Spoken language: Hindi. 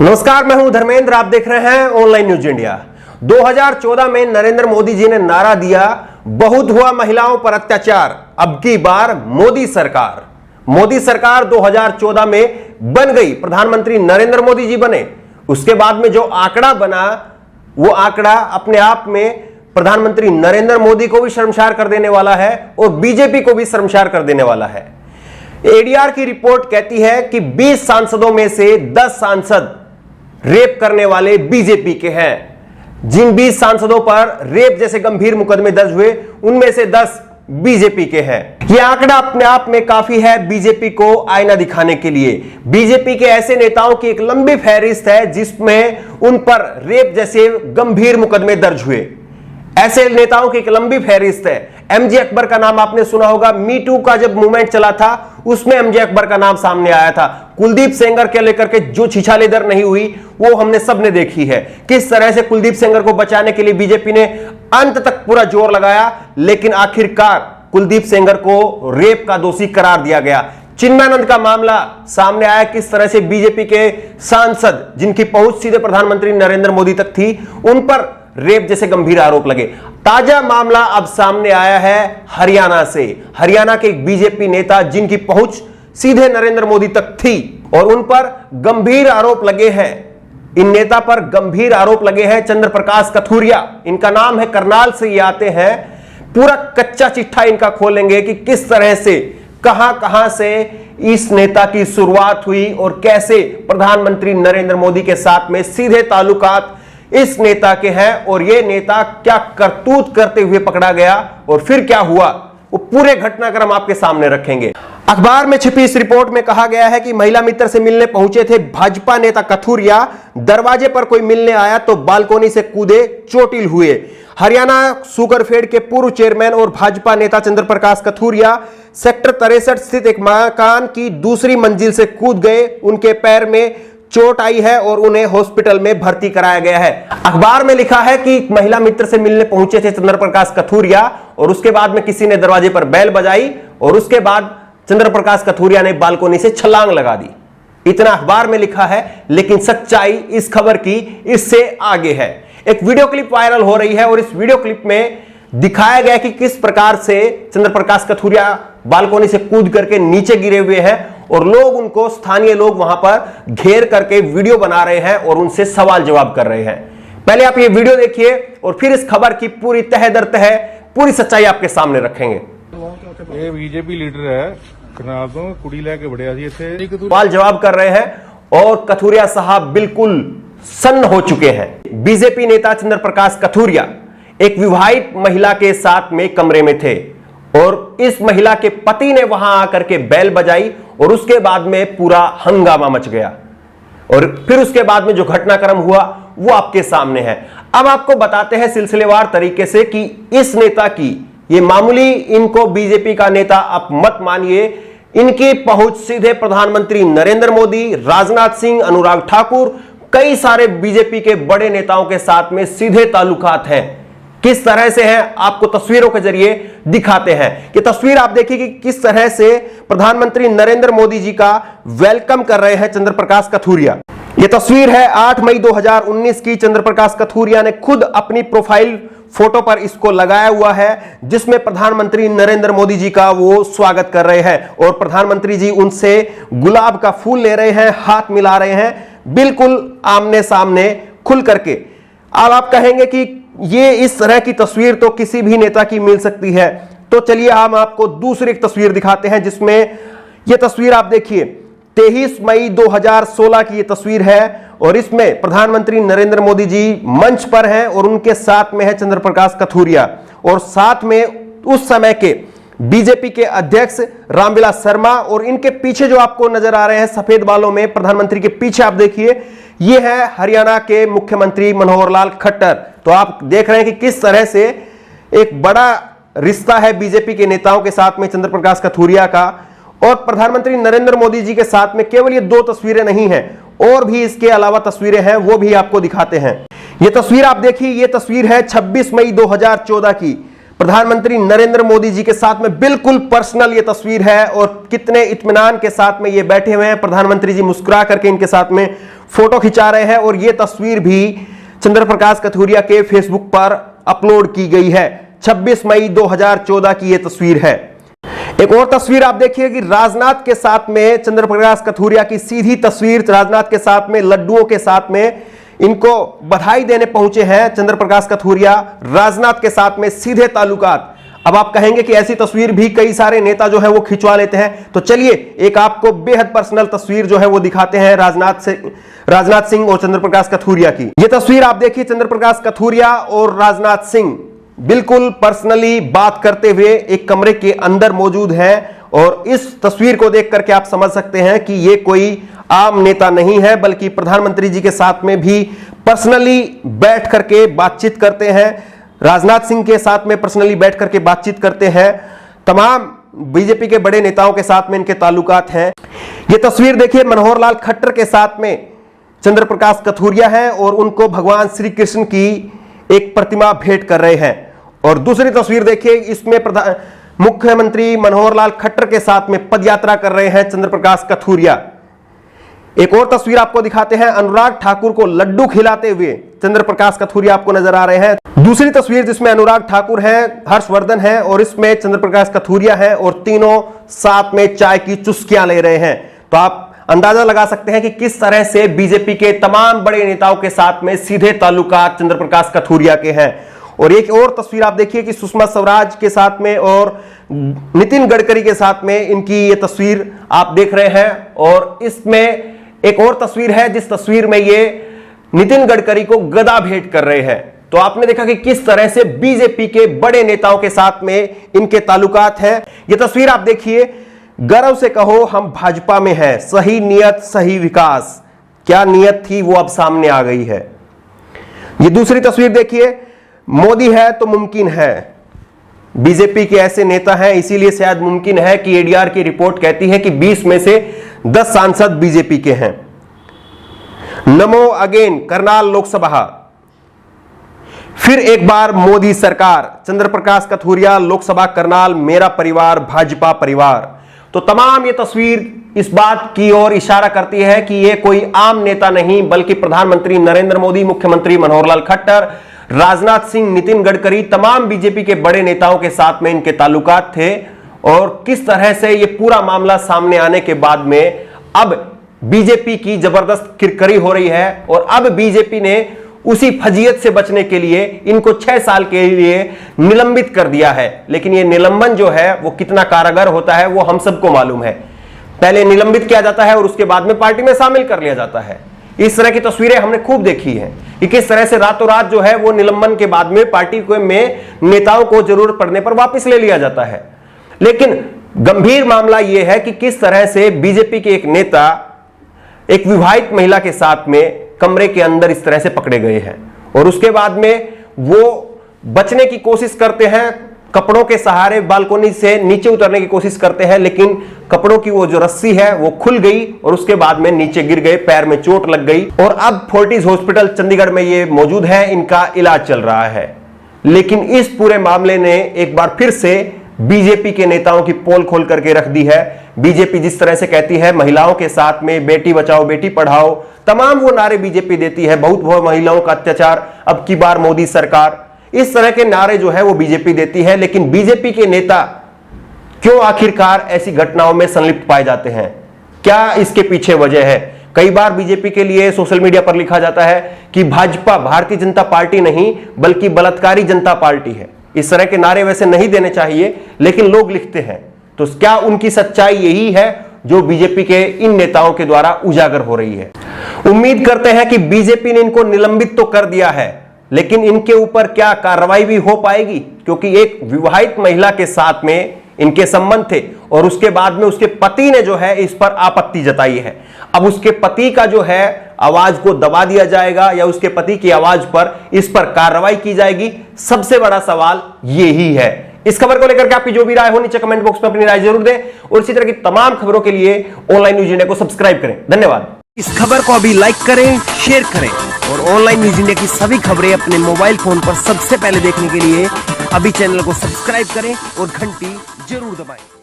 नमस्कार, मैं हूं धर्मेंद्र। आप देख रहे हैं ऑनलाइन न्यूज इंडिया। 2014 में नरेंद्र मोदी जी ने नारा दिया, बहुत हुआ महिलाओं पर अत्याचार, अब की बार मोदी सरकार। मोदी सरकार 2014 में बन गई, प्रधानमंत्री नरेंद्र मोदी जी बने। उसके बाद में जो आंकड़ा बना, वो आंकड़ा अपने आप में प्रधानमंत्री नरेंद्र मोदी को भी शर्मसार कर देने वाला है और बीजेपी को भी शर्मसार कर देने वाला है। एडीआर की रिपोर्ट कहती है कि 20 सांसदों में से 10 सांसद रेप करने वाले बीजेपी के हैं। जिन 20 सांसदों पर रेप जैसे गंभीर मुकदमे दर्ज हुए, उनमें से 10 बीजेपी के हैं। यह आंकड़ा अपने आप में काफी है बीजेपी को आईना दिखाने के लिए। बीजेपी के ऐसे नेताओं की एक लंबी फहरिस्त है जिसमें उन पर रेप जैसे गंभीर मुकदमे दर्ज हुए। ऐसे नेताओं की एक लंबी फहरिस्त है। एमजे अकबर का नाम आपने सुना होगा। मी टू का जब मूवमेंट चला था, उसमें एमजे अकबर का नाम सामने आया था। कुलदीप सेंगर के लेकर के जो छिछालेदर नहीं हुई, वो हमने सबने देखी है। किस तरह से कुलदीप सेंगर को बचाने के लिए बीजेपी ने अंत तक पूरा जोर लगाया, लेकिन आखिरकार कुलदीप सेंगर को रेप का दोषी करार दिया गया। चिन्मयानंद का मामला सामने आया, किस तरह से बीजेपी के सांसद, जिनकी पहुंच सीधे प्रधानमंत्री नरेंद्र मोदी तक थी, उन पर रेप जैसे गंभीर आरोप लगे। ताजा मामला अब सामने आया है हरियाणा से। हरियाणा के एक बीजेपी नेता, जिनकी पहुंच सीधे नरेंद्र मोदी तक थी, और उन पर गंभीर आरोप लगे हैं। इन नेता पर गंभीर आरोप लगे हैं। चंद्र प्रकाश कथूरिया इनका नाम है, करनाल से ये आते हैं। पूरा कच्चा चिट्ठा इनका खोलेंगे कि किस तरह से, कहां से इस नेता की शुरुआत हुई और कैसे प्रधानमंत्री नरेंद्र मोदी के साथ में सीधे ताल्लुकात इस नेता के हैं, और यह नेता क्या करतूत करते हुए पकड़ा गया और फिर क्या हुआ, वो पूरे घटनाक्रम आपके सामने रखेंगे। अखबार में छिपी इस रिपोर्ट में कहा गया है कि महिला मित्र से मिलने पहुंचे थे भाजपा नेता कथूरिया। दरवाजे पर कोई मिलने आया तो बालकोनी से कूदे, चोटिल हुए। हरियाणा शुगरफेड के पूर्व चेयरमैन और भाजपा नेता चंद्र प्रकाश कथूरिया सेक्टर 63 स्थित एक मकान की दूसरी मंजिल से कूद गए। उनके पैर में चोट आई है और उन्हें हॉस्पिटल में भर्ती कराया गया है। अखबार में लिखा है कि महिला मित्र से मिलने पहुंचे थे चंद्र प्रकाश कथूरिया, और उसके बाद में किसी ने दरवाजे पर बेल बजाई और उसके बाद चंद्र प्रकाश कथूरिया ने बालकोनी से छलांग लगा दी। इतना अखबार में लिखा है, लेकिन सच्चाई इस खबर की इससे आगे है। एक वीडियो क्लिप वायरल हो रही है और इस वीडियो क्लिप में दिखाया गया कि किस प्रकार से चंद्र प्रकाश कथूरिया बालकोनी से कूद करके नीचे गिरे हुए हैं, और लोग उनको, स्थानीय लोग वहां पर घेर करके वीडियो बना रहे हैं और उनसे सवाल जवाब कर रहे हैं। पहले आप ये वीडियो देखिए और फिर इस खबर की पूरी तह दर तह पूरी सच्चाई आपके सामने रखेंगे। ये बीजेपी लीडर है, करनाल तो कुड़ी लेके बढ़िया जी इसे सवाल जवाब कर रहे हैं और कथूरिया साहब बिल्कुल सन्न हो चुके हैं। बीजेपी नेता चंद्र प्रकाश कथूरिया एक विवाहित महिला के साथ में कमरे में थे और इस महिला के पति ने वहां आकर के बेल बजाई और उसके बाद में पूरा हंगामा मच गया, और फिर उसके बाद में जो घटनाक्रम हुआ वो आपके सामने है। अब आपको बताते हैं सिलसिलेवार तरीके से कि इस नेता की, ये मामूली, इनको बीजेपी का नेता आप मत मानिए, इनकी पहुंच सीधे प्रधानमंत्री नरेंद्र मोदी, राजनाथ सिंह, अनुराग ठाकुर, कई सारे बीजेपी के बड़े नेताओं के साथ में सीधे ताल्लुकात हैं। किस तरह से है आपको तस्वीरों के जरिए दिखाते हैं। कि तस्वीर आप देखिए कि किस तरह से प्रधानमंत्री नरेंद्र मोदी जी का वेलकम कर रहे हैं चंद्र प्रकाश कथूरिया। यह तस्वीर है 8 मई 2019 की। चंद्र प्रकाश कथूरिया ने खुद अपनी प्रोफाइल फोटो पर इसको लगाया हुआ है, जिसमें प्रधानमंत्री नरेंद्र मोदी जी का वो स्वागत कर रहे हैं और प्रधानमंत्री जी उनसे गुलाब का फूल ले रहे हैं, हाथ मिला रहे हैं, बिल्कुल आमने सामने खुल करके। अब आप कहेंगे कि ये इस तरह की तस्वीर तो किसी भी नेता की मिल सकती है, तो चलिए हम आपको दूसरी एक तस्वीर दिखाते हैं, जिसमें यह तस्वीर आप देखिए 23 मई 2016 की ये तस्वीर है और इसमें प्रधानमंत्री नरेंद्र मोदी जी मंच पर हैं और उनके साथ में है चंद्र प्रकाश कथूरिया, और साथ में उस समय के बीजेपी के अध्यक्ष रामविलास शर्मा, और इनके पीछे जो आपको नजर आ रहे हैं सफेद बालों में, प्रधानमंत्री के पीछे आप देखिए, ये है हरियाणा के मुख्यमंत्री मनोहर लाल खट्टर। तो आप देख रहे हैं कि किस तरह से एक बड़ा रिश्ता है बीजेपी के नेताओं के साथ में चंद्र प्रकाश कथूरिया का, और प्रधानमंत्री नरेंद्र मोदी जी के साथ में केवल ये 2 तस्वीरें नहीं हैं, और भी इसके अलावा तस्वीरें हैं, वो भी आपको दिखाते हैं। ये तस्वीर आप देखिए, ये तस्वीर है 26 मई 2014 की। प्रधानमंत्री नरेंद्र मोदी जी के साथ में बिल्कुल पर्सनल ये तस्वीर है और कितने इत्मीनान के साथ में ये बैठे हुए हैं। प्रधानमंत्री जी मुस्कुरा करके इनके साथ में फोटो खिंचा रहे हैं और यह तस्वीर भी चंद्र प्रकाश कथूरिया के फेसबुक पर अपलोड की गई है। 26 मई 2014 की यह तस्वीर है। एक और तस्वीर आप देखिए कि राजनाथ के साथ में चंद्र प्रकाश कथूरिया की सीधी तस्वीर, राजनाथ के साथ में लड्डुओं के साथ में इनको बधाई देने पहुंचे हैं चंद्र प्रकाश कथूरिया, राजनाथ के साथ में सीधे ताल्लुकात। अब आप कहेंगे कि ऐसी तस्वीर भी कई सारे नेता जो है वो खिंचवा लेते हैं, तो चलिए एक आपको बेहद पर्सनल तस्वीर जो है वो दिखाते हैं राजनाथ सिंह और चंद्र प्रकाश कथूरिया की। यह तस्वीर आप देखिए, चंद्र प्रकाश कथूरिया और राजनाथ सिंह बिल्कुल पर्सनली बात करते हुए एक कमरे के अंदर मौजूद है और इस तस्वीर को देख करके आप समझ सकते हैं कि यह कोई आम नेता नहीं है, बल्कि प्रधानमंत्री जी के साथ में भी पर्सनली बैठ करके बातचीत करते हैं। राजनाथ सिंह के साथ में पर्सनली बैठ करके बातचीत करते हैं। तमाम बीजेपी के बड़े नेताओं के साथ में इनके ताल्लुकात हैं। यह तस्वीर देखिए, मनोहर लाल खट्टर के साथ में चंद्र प्रकाश कथूरिया है और उनको भगवान श्री कृष्ण की एक प्रतिमा भेंट कर रहे हैं। और दूसरी तस्वीर देखिए, इसमें मुख्यमंत्री मनोहर लाल खट्टर के साथ में पदयात्रा कर रहे हैं चंद्र प्रकाश कथूरिया। एक और तस्वीर आपको दिखाते हैं, अनुराग ठाकुर को लड्डू खिलाते हुए चंद्र प्रकाश कथूरिया आपको नजर आ रहे हैं। दूसरी तस्वीर जिसमें अनुराग ठाकुर है, हर्षवर्धन है और इसमें चंद्र प्रकाश कथूरिया है और तीनों साथ में चाय की चुस्कियां ले रहे हैं। तो आप अंदाजा लगा सकते हैं कि किस तरह से बीजेपी के तमाम बड़े नेताओं के साथ में सीधे ताल्लुकात चंद्र प्रकाश कथूरिया के हैं। और एक और तस्वीर आप देखिए कि सुषमा स्वराज के साथ में और नितिन गडकरी के साथ में इनकी ये तस्वीर आप देख रहे हैं। और इसमें एक और तस्वीर है जिस तस्वीर में ये नितिन गडकरी को गदा भेंट कर रहे हैं। तो आपने देखा कि किस तरह से बीजेपी के बड़े नेताओं के साथ में इनके ताल्लुकात हैं। ये तस्वीर आप देखिए, गर्व से कहो हम भाजपा में हैं, सही नियत सही विकास। क्या नियत थी वो अब सामने आ गई है। ये दूसरी तस्वीर देखिए, मोदी है तो मुमकिन है। बीजेपी के ऐसे नेता हैं, इसीलिए शायद मुमकिन है कि एडीआर की रिपोर्ट कहती है कि 20 में से 10 सांसद बीजेपी के हैं। नमो अगेन करनाल लोकसभा, फिर एक बार मोदी सरकार, चंद्र प्रकाश कथूरिया लोकसभा करनाल, मेरा परिवार भाजपा परिवार। तो तमाम ये तस्वीर इस बात की ओर इशारा करती है कि ये कोई आम नेता नहीं, बल्कि प्रधानमंत्री नरेंद्र मोदी, मुख्यमंत्री मनोहर लाल खट्टर, राजनाथ सिंह, नितिन गडकरी, तमाम बीजेपी के बड़े नेताओं के साथ में इनके ताल्लुकात थे। और किस तरह से ये पूरा मामला सामने आने के बाद में अब बीजेपी की जबरदस्त किरकिरी हो रही है और अब बीजेपी ने उसी फजीयत से बचने के लिए इनको 6 साल के लिए निलंबित कर दिया है। लेकिन ये निलंबन जो है वो कितना कारगर होता है वो हम सबको मालूम है। पहले निलंबित किया जाता है और उसके बाद में पार्टी में शामिल कर लिया जाता है। इस तरह की तस्वीरें हमने खूब देखी हैं कि किस तरह से रातों रात जो है वो निलंबन के बाद में पार्टी में नेताओं को जरूरत पड़ने पर वापस ले लिया जाता है। लेकिन गंभीर मामला यह है कि किस तरह से बीजेपी के एक नेता एक विवाहित महिला के साथ में कमरे के अंदर इस तरह से पकड़े गए हैं और उसके बाद में वो बचने की कोशिश करते हैं, कपड़ों के सहारे बालकोनी से नीचे उतरने की कोशिश करते हैं, लेकिन कपड़ों की वो जो रस्सी है वो खुल गई और उसके बाद में नीचे गिर गए, पैर में चोट लग गई और अब फोर्टिस हॉस्पिटल चंडीगढ़ में ये मौजूद है, इनका इलाज चल रहा है। लेकिन इस पूरे मामले ने एक बार फिर से बीजेपी के नेताओं की पोल खोल करके रख दी है। बीजेपी जिस तरह से कहती है महिलाओं के साथ में बेटी बचाओ बेटी पढ़ाओ, तमाम वो नारे बीजेपी देती है, बहुत महिलाओं का अत्याचार, अब की बार मोदी सरकार, इस तरह के नारे जो है वो बीजेपी देती है। लेकिन बीजेपी के नेता क्यों आखिरकार ऐसी घटनाओं में संलिप्त पाए जाते हैं? क्या इसके पीछे वजह है? कई बार बीजेपी के लिए सोशल मीडिया पर लिखा जाता है कि भाजपा भारतीय जनता पार्टी नहीं बल्कि बलात्कारी जनता पार्टी है। इस तरह के नारे वैसे नहीं देने चाहिए, लेकिन लोग लिखते हैं। तो क्या उनकी सच्चाई यही है जो बीजेपी के इन नेताओं के द्वारा उजागर हो रही है? उम्मीद करते हैं कि बीजेपी ने इनको निलंबित तो कर दिया है, लेकिन इनके ऊपर क्या कार्रवाई भी हो पाएगी? क्योंकि एक विवाहित महिला के साथ में इनके संबंध थे और उसके बाद में उसके पति ने जो है इस पर आपत्ति जताई है। अब उसके पति का जो है आवाज को दबा दिया जाएगा या उसके पति की आवाज पर इस पर कार्रवाई की जाएगी? सबसे बड़ा सवाल यही है। इस खबर को लेकर के आपकी जो भी राय हो नीचे कमेंट बॉक्स में अपनी राय जरूर दें और इसी तरह की तमाम खबरों के लिए ऑनलाइन न्यूज इंडिया को सब्सक्राइब करें। धन्यवाद। इस खबर को अभी लाइक करें, शेयर करें और ऑनलाइन न्यूज इंडिया की सभी खबरें अपने मोबाइल फोन पर सबसे पहले देखने के लिए अभी चैनल को सब्सक्राइब करें और घंटी जरूर दबाएं।